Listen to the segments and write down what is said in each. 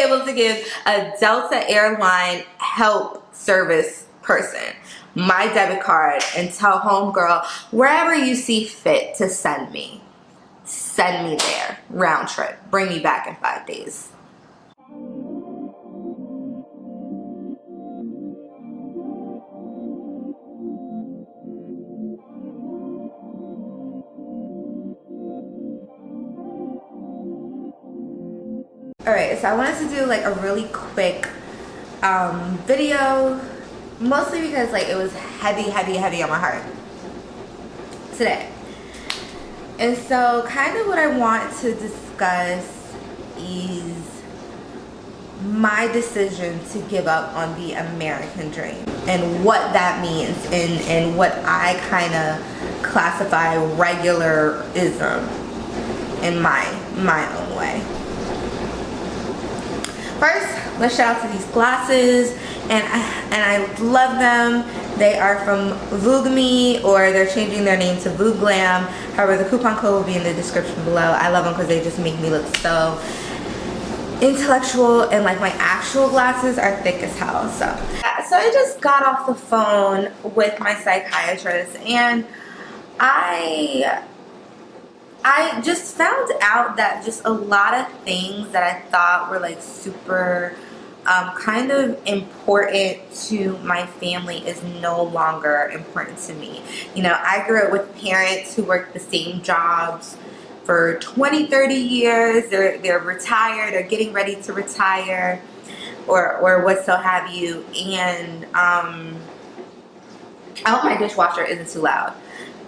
able to give a Delta airline help service person my debit card and tell homegirl, wherever you see fit to send me there, round trip, bring me back in 5 days. Alright, so I wanted to do like a really quick video, mostly because like it was heavy on my heart today. And so kind of what I want to discuss is my decision to give up on the American dream and what that means, and what I kind of classify regularism in my own way. First, let's shout out to these glasses, and I love them. They are from Vogue.me, or they're changing their name to Vogue Glam. However, the coupon code will be in the description below. I love them because they just make me look so intellectual, and like my actual glasses are thick as hell. So I just got off the phone with my psychiatrist, and I just found out that just a lot of things that I thought were like super kind of important to my family is no longer important to me. You know, I grew up with parents who worked the same jobs for 20-30 years. They're retired or getting ready to retire, or what so have you. And I hope my dishwasher isn't too loud.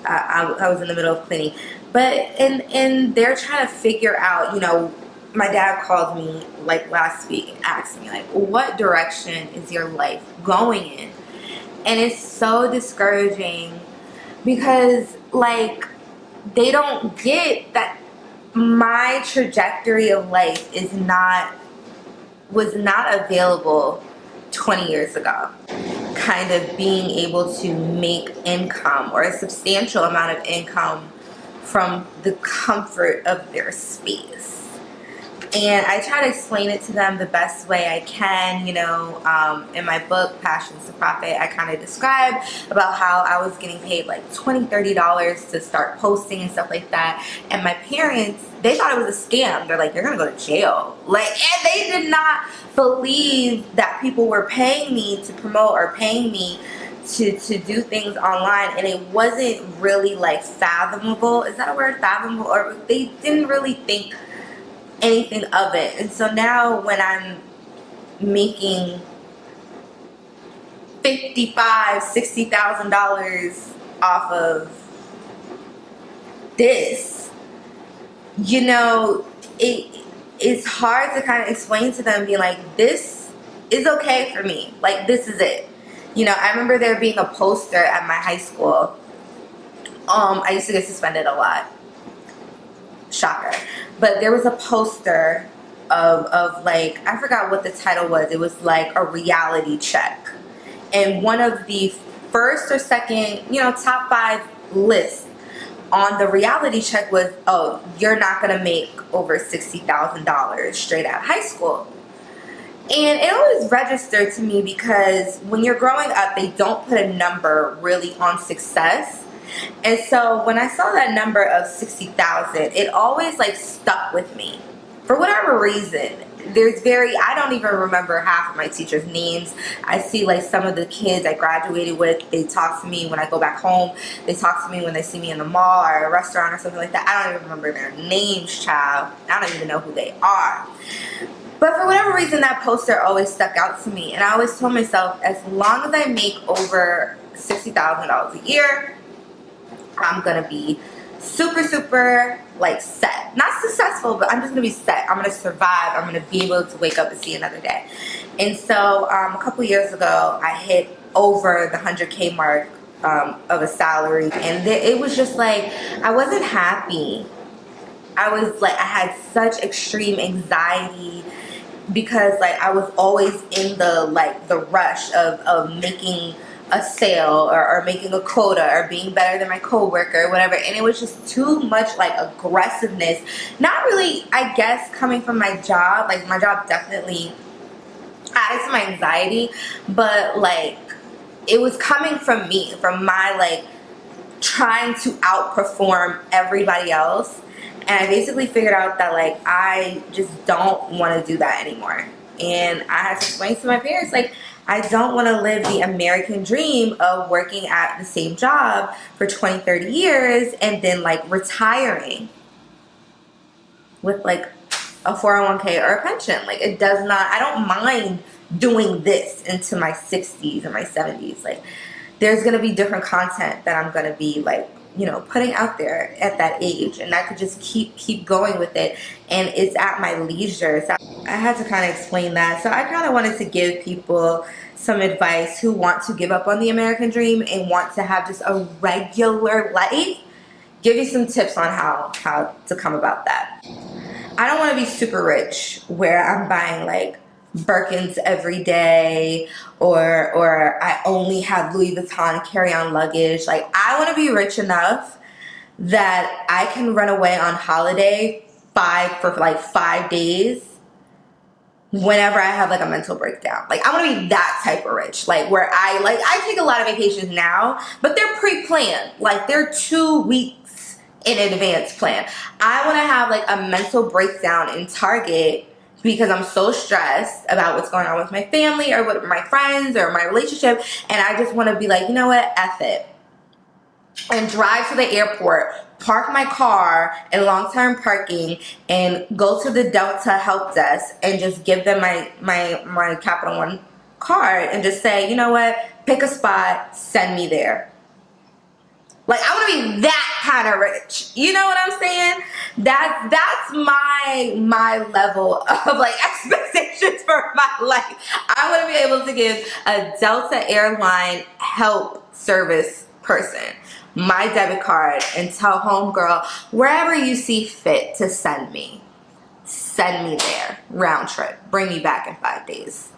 I was in the middle of cleaning. But and they're trying to figure out, you know, my dad called me like last week and asked me like, what direction is your life going in? And it's so discouraging because like they don't get that my trajectory of life was not available 20 years ago. Kind of being able to make income, or a substantial amount of income, from the comfort of their space. And I try to explain it to them the best way I can. You know, in my book, Passions to Profit, I kind of describe about how I was getting paid like $20, $30 to start posting and stuff like that. And my parents, they thought it was a scam. They're like, you're gonna go to jail. Like, and they did not believe that people were paying me to promote or paying me to do things online, and it wasn't really like fathomable. Is that a word, fathomable? Or they didn't really think anything of it. And so now when I'm making $55,000-$60,000 off of this, you know, it's hard to kind of explain to them, being like, this is okay for me, like this is it. You know, I remember there being a poster at my high school. I used to get suspended a lot. Shocker. But there was a poster of like, I forgot what the title was. It was like a reality check. And one of the first or second, you know, top 5 lists on the reality check was, oh, you're not going to make over $60,000 straight out of high school. And it always registered to me because when you're growing up, they don't put a number really on success. And so when I saw that number of 60,000, it always like stuck with me for whatever reason. I don't even remember half of my teachers' names. I see like some of the kids I graduated with, they talk to me when I go back home. They talk to me when they see me in the mall or a restaurant or something like that. I don't even remember their names, child. I don't even know who they are. But for whatever reason, that poster always stuck out to me. And I always told myself, as long as I make over $60,000 a year, I'm going to be super, like, set. Not successful, but I'm just going to be set. I'm going to survive. I'm going to be able to wake up and see another day. And so a couple years ago, I hit over the 100K mark of a salary. And it was just like, I wasn't happy. I had such extreme anxiety because like I was always in the rush of making a sale or making a quota or being better than my coworker or whatever. And it was just too much like aggressiveness. Not really, I guess, coming from my job. Like my job definitely added to my anxiety, but like it was coming from me, from my like trying to outperform everybody else. And I basically figured out that like I just don't want to do that anymore. And I had to explain to my parents, like, I don't want to live the American dream of working at the same job for 20, 30 years and then like retiring with like a 401k or a pension. Like it does not, I don't mind doing this into my 60s or my 70s. Like there's going to be different content that I'm going to be like, you know, putting out there at that age, and I could just keep going with it, and it's at my leisure. So I had to kind of explain that. So I kind of wanted to give people some advice who want to give up on the American dream and want to have just a regular life. Give you some tips on how to come about that. I don't want to be super rich where I'm buying like Birkins every day, or I only have Louis Vuitton carry-on luggage. Like I want to be rich enough that I can run away on holiday for 5 days whenever I have like a mental breakdown. Like I want to be that type of rich, like where I take a lot of vacations now, but they're pre-planned. Like they're 2 weeks in advance plan. I want to have like a mental breakdown in Target because I'm so stressed about what's going on with my family or with my friends or my relationship, and I just want to be like, you know what, F it. And drive to the airport, park my car in long-term parking, and go to the Delta help desk and just give them my Capital One card and just say, you know what, pick a spot, send me there. Like I want to be that kind of rich. You know what I'm saying? That's my level of like expectations for my life. I want to be able to give a Delta airline help service person my debit card and tell homegirl, wherever you see fit to send me there, round trip, bring me back in 5 days.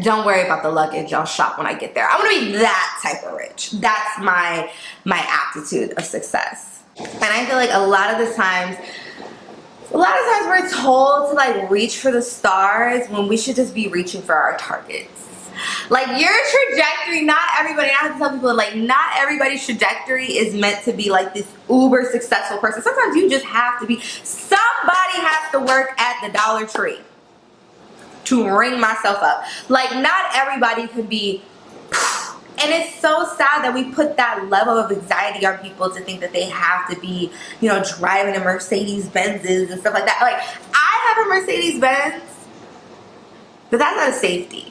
Don't worry about the luggage, I'll shop when I get there. I want to be that type of rich. That's my aptitude of success. And I feel like a lot of times we're told to like reach for the stars when we should just be reaching for our targets. Like your trajectory, not everybody, I have to tell people, like not everybody's trajectory is meant to be like this uber successful person. Sometimes you just have to be, somebody has to work at the Dollar Tree to ring myself up. Like not everybody could be, and it's so sad that we put that level of anxiety on people to think that they have to be, you know, driving a Mercedes-Benzes and stuff like that. Like I have a Mercedes-Benz, but that's not a safety.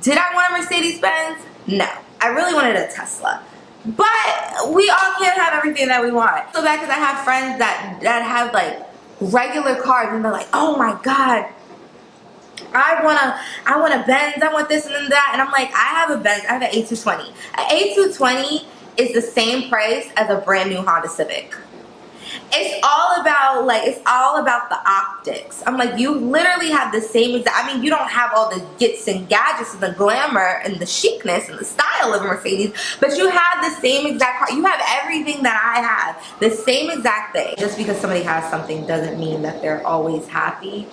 Did I want a Mercedes-Benz? No. I really wanted a Tesla. But we all can't have everything that we want. So bad because I have friends that have like regular cars and they're like, oh my God, I want a Benz, I want this and then that. And I'm like, I have a Benz, I have an A220. An A220 is the same price as a brand new Honda Civic. It's all about the optics. I'm like, you literally have the same exact, I mean, you don't have all the gits and gadgets and the glamour and the chicness and the style of a Mercedes, but you have the same exact car. You have everything that I have, the same exact thing. Just because somebody has something doesn't mean that they're always happy.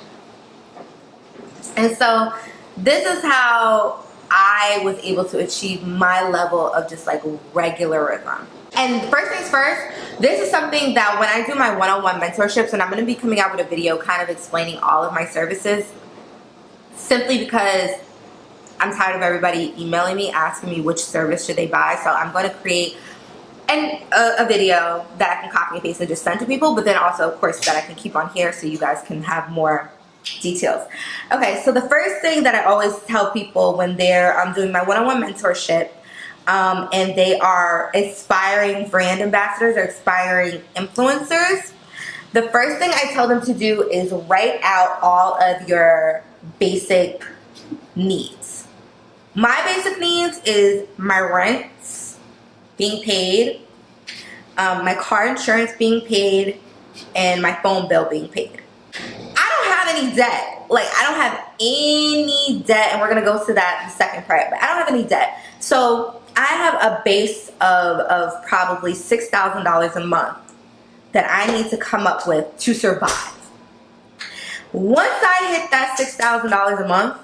And so this is how I was able to achieve my level of just like regularism. And first things first, this is something that when I do my one-on-one mentorships, and I'm going to be coming out with a video kind of explaining all of my services, simply because I'm tired of everybody emailing me asking me which service should they buy. So I'm going to create a video that I can copy and paste and just send to people, but then also of course that I can keep on here so you guys can have more details. Okay, so the first thing that I always tell people when they're doing my one-on-one mentorship, and they are aspiring brand ambassadors or aspiring influencers, the first thing I tell them to do is write out all of your basic needs. My basic needs is my rents being paid, my car insurance being paid, and my phone bill being paid. I don't have any debt. like, I don't have any debt, and we're gonna go to that the second part, but I don't have any debt. So I have a base of probably $6,000 a month that I need to come up with to survive. Once I hit that $6,000 a month,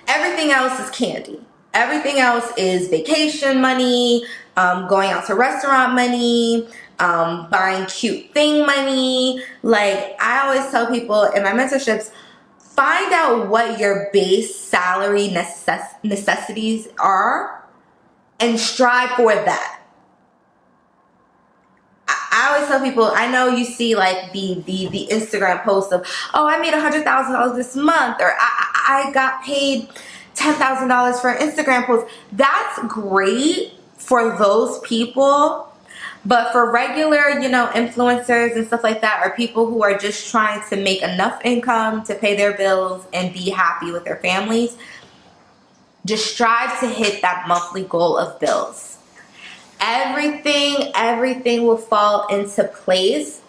everything else is candy. Everything else is vacation money, going out to restaurant money, buying cute thing money. Like, I always tell people in my mentorships, find out what your base salary necessities are and strive for that. I always tell people, I know you see like the Instagram post of, oh, I made $100,000 this month, or I got paid $10,000 for an Instagram post. That's great for those people. But for regular, you know, influencers and stuff like that, or people who are just trying to make enough income to pay their bills and be happy with their families, just strive to hit that monthly goal of bills. Everything will fall into place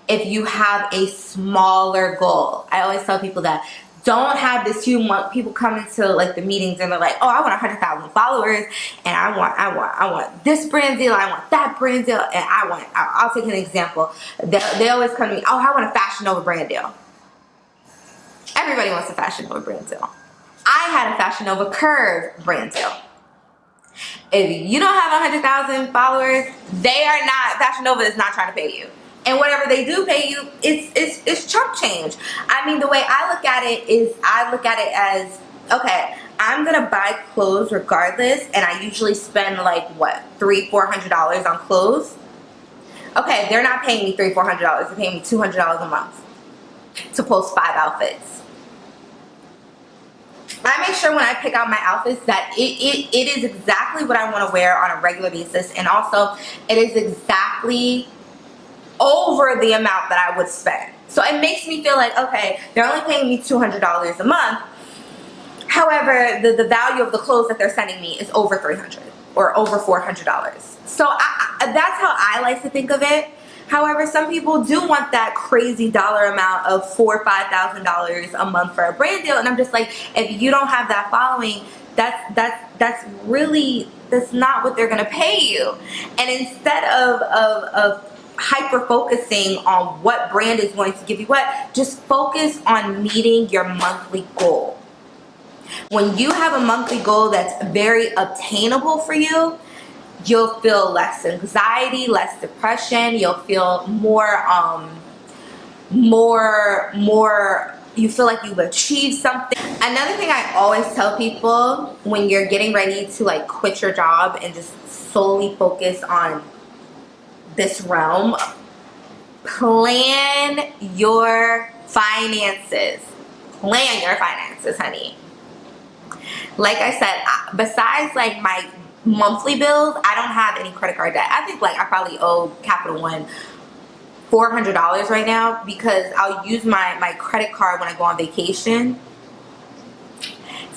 if you have a smaller goal. I always tell people that. Don't have this huge month. People come into like the meetings and they're like, oh, I want 100,000 followers, and I want this brand deal, I want that brand deal, and I'll take an example. They always come to me, oh, I want a Fashion Nova brand deal. Everybody wants a Fashion Nova brand deal. I had a Fashion Nova Curve brand deal. If you don't have 100,000 followers, Fashion Nova is not trying to pay you. And whatever they do pay you, it's chump change. I mean, the way I look at it is, I look at it as, okay, I'm gonna buy clothes regardless, and I usually spend like what, $300-400 on clothes. Okay, they're not paying me $300-400. They're paying me $200 a month to post 5 outfits. I make sure when I pick out my outfits that it is exactly what I want to wear on a regular basis, and also it is exactly over the amount that I would spend. So it makes me feel like, okay, they're only paying me $200 a month. However, the value of the clothes that they're sending me is over $300 or over $400. So that's how I like to think of it. However, some people do want that crazy dollar amount of $4,000 or $5,000 a month for a brand deal, and I'm just like, if you don't have that following, that's not what they're gonna pay you. And instead of hyper focusing on what brand is going to give you what, just focus on meeting your monthly goal. When you have a monthly goal that's very obtainable for you, you'll feel less anxiety, less depression. You'll feel more you feel like you've achieved something. Another thing I always tell people when you're getting ready to like quit your job and just solely focus on this realm, plan your finances. Plan your finances, honey. Like I said, besides like my monthly bills, I don't have any credit card debt. I think like I probably owe Capital One $400 right now, because I'll use my credit card when I go on vacation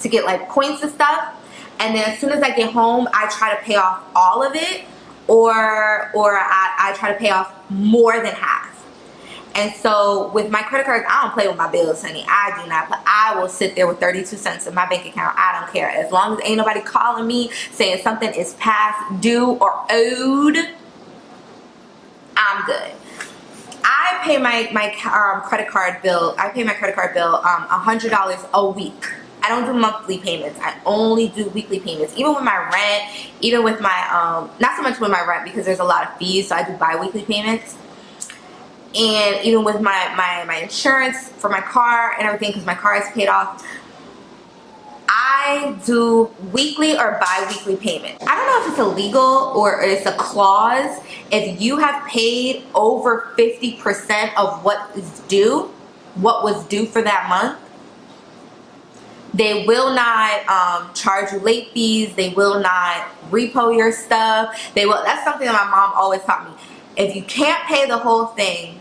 to get like points and stuff, and then as soon as I get home, I try to pay off all of it, or I try to pay off more than half. And so with my credit card, I don't play with my bills, honey. I do not. But I will sit there with 32 cents in my bank account. I don't care. As long as ain't nobody calling me saying something is past due or owed, I'm good. I pay my credit card bill. I pay my credit card bill $100 a week. I don't do monthly payments. I only do weekly payments. Even with my rent, even with my not so much with my rent because there's a lot of fees, so I do bi-weekly payments. And even with my insurance for my car and everything, because my car is paid off, I do weekly or bi-weekly payments. I don't know if it's illegal or it's a clause. If you have paid over 50% of what was due for that month, they will not charge you late fees. They will not repo your stuff. That's something that my mom always taught me. If you can't pay the whole thing,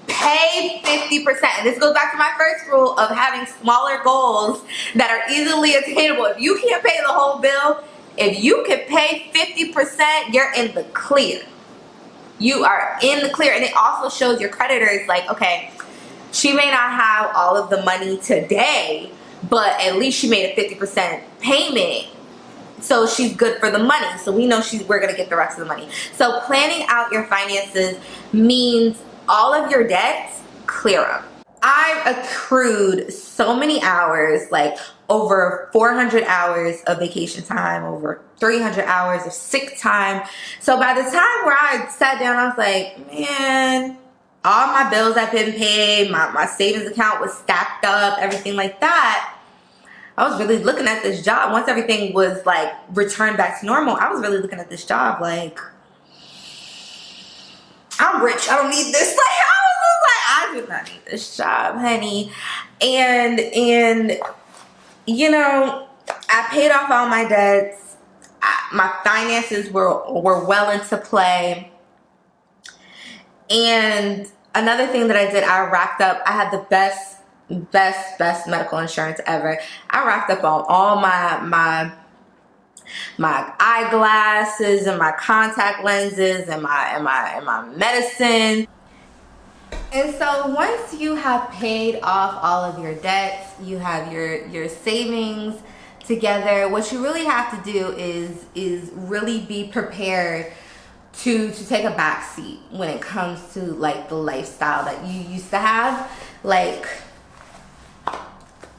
pay 50%. And this goes back to my first rule of having smaller goals that are easily attainable. If you can't pay the whole bill, if you can pay 50%, you're in the clear. You are in the clear. And it also shows your creditors like, okay, She may not have all of the money today, but at least she made a 50% payment. So she's good for the money. So we know we're going to get the rest of the money. So planning out your finances means all of your debts, clear them. I've accrued so many hours, like over 400 hours of vacation time, over 300 hours of sick time. So by the time where I sat down, I was like, man, all my bills have been paid. My savings account was stacked up, everything like that. I was really looking at this job. Once everything was like returned back to normal, I was really looking at this job like, I'm rich. I don't need this. Like, I do not need this job, honey. And you know, I paid off all my debts. My finances were well into play. And another thing that I did, I racked up. I had the best medical insurance ever. I racked up on all my eyeglasses and my contact lenses and my medicine. And so once you have paid off all of your debts, you have your savings together, what you really have to do is really be prepared to take a back seat when it comes to like the lifestyle that you used to have. Like,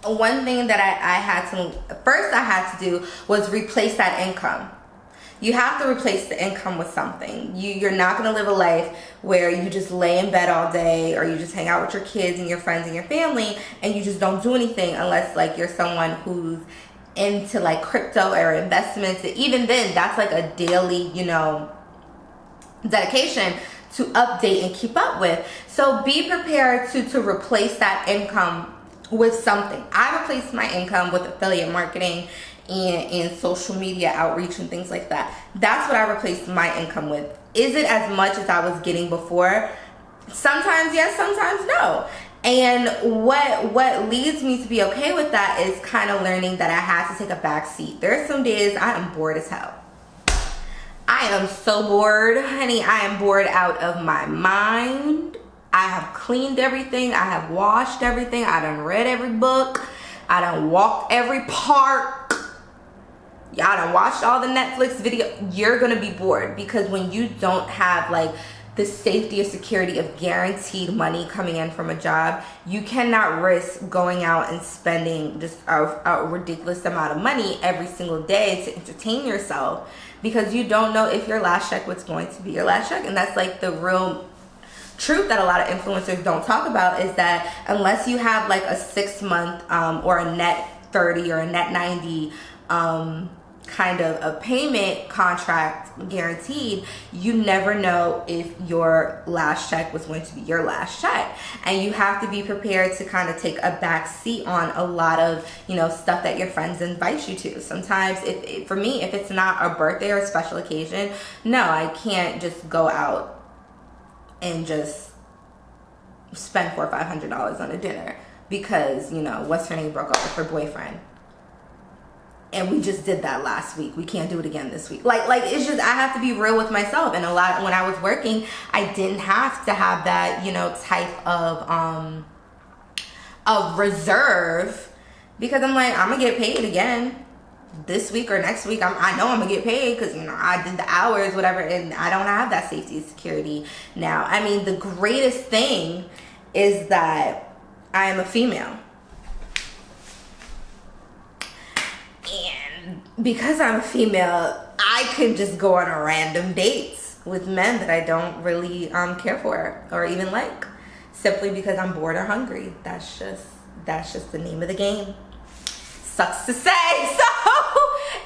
one thing that I had to do was replace that income. You have to replace the income with something. You're not going to live a life where you just lay in bed all day, or you just hang out with your kids and your friends and your family and you just don't do anything, unless like you're someone who's into like crypto or investments. And even then, that's like a daily, you know, dedication to update and keep up with. So be prepared to replace that income with something. I replaced my income with affiliate marketing and social media outreach and things like that. That's what I replaced my income with. Is it as much as I was getting before? Sometimes yes, sometimes no. And what leads me to be okay with that is kind of learning that I had to take a back seat. There are some days I am bored as hell. I am so bored, honey. I am bored out of my mind. I have cleaned everything. I have washed everything. I done read every book. I done walked every park. Y'all done watched all the Netflix video. You're gonna be bored, because when you don't have like the safety or security of guaranteed money coming in from a job, you cannot risk going out and spending just a ridiculous amount of money every single day to entertain yourself, because you don't know if your last check was going to be your last check. And that's like the real truth that a lot of influencers don't talk about, is that unless you have like a 6-month or a net 30 or a net 90 kind of a payment contract guaranteed, you never know if your last check was going to be your last check. And you have to be prepared to kind of take a back seat on a lot of, you know, stuff that your friends invite you to. Sometimes for me, if it's not a birthday or a special occasion, no, I can't just go out and just spend $400 or $500 on a dinner because, you know, what's her name broke up with her boyfriend. And we just did that last week. We can't do it again this week. Like it's just, I have to be real with myself. And a lot, when I was working, I didn't have to have that, you know, type of reserve, because I'm like, I'm gonna get paid again this week or next week. I know I'm gonna get paid because, you know, I did the hours, whatever, and I don't have that safety and security now. I mean, the greatest thing is that I am a female. And because I'm a female, I can just go on a random dates with men that I don't really care for or even like, simply because I'm bored or hungry. That's just the name of the game. Sucks to say. So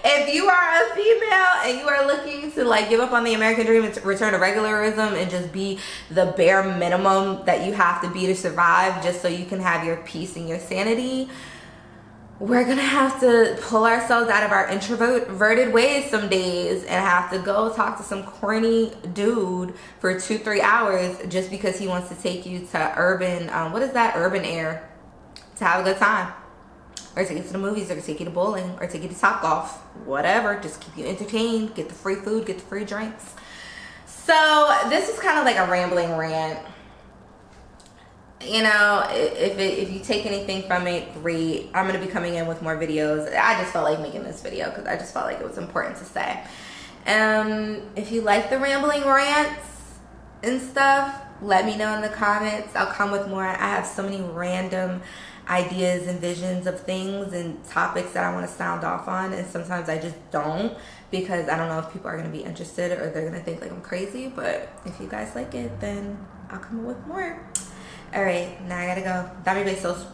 if you are a female and you are looking to like give up on the American dream and return to regularism and just be the bare minimum that you have to be to survive, just so you can have your peace and your sanity, we're gonna have to pull ourselves out of our introverted ways some days and have to go talk to some corny dude for 2-3 hours just because he wants to take you to urban air to have a good time, or take you to the movies, or take you to bowling, or take you to Topgolf, whatever. Just keep you entertained, get the free food, get the free drinks. So this is kind of like a rambling rant. you know, if you take anything from it, great. I'm gonna be coming in with more videos. I just felt like making this video because I just felt like it was important to say. If you like the rambling rants and stuff, let me know in the comments. I'll come with more. I have so many random ideas and visions of things and topics that I want to sound off on, and sometimes I just don't, because I don't know if people are going to be interested or they're going to think like I'm crazy. But if you guys like it, then I'll come up with more. All right, now I gotta go. Dame besos.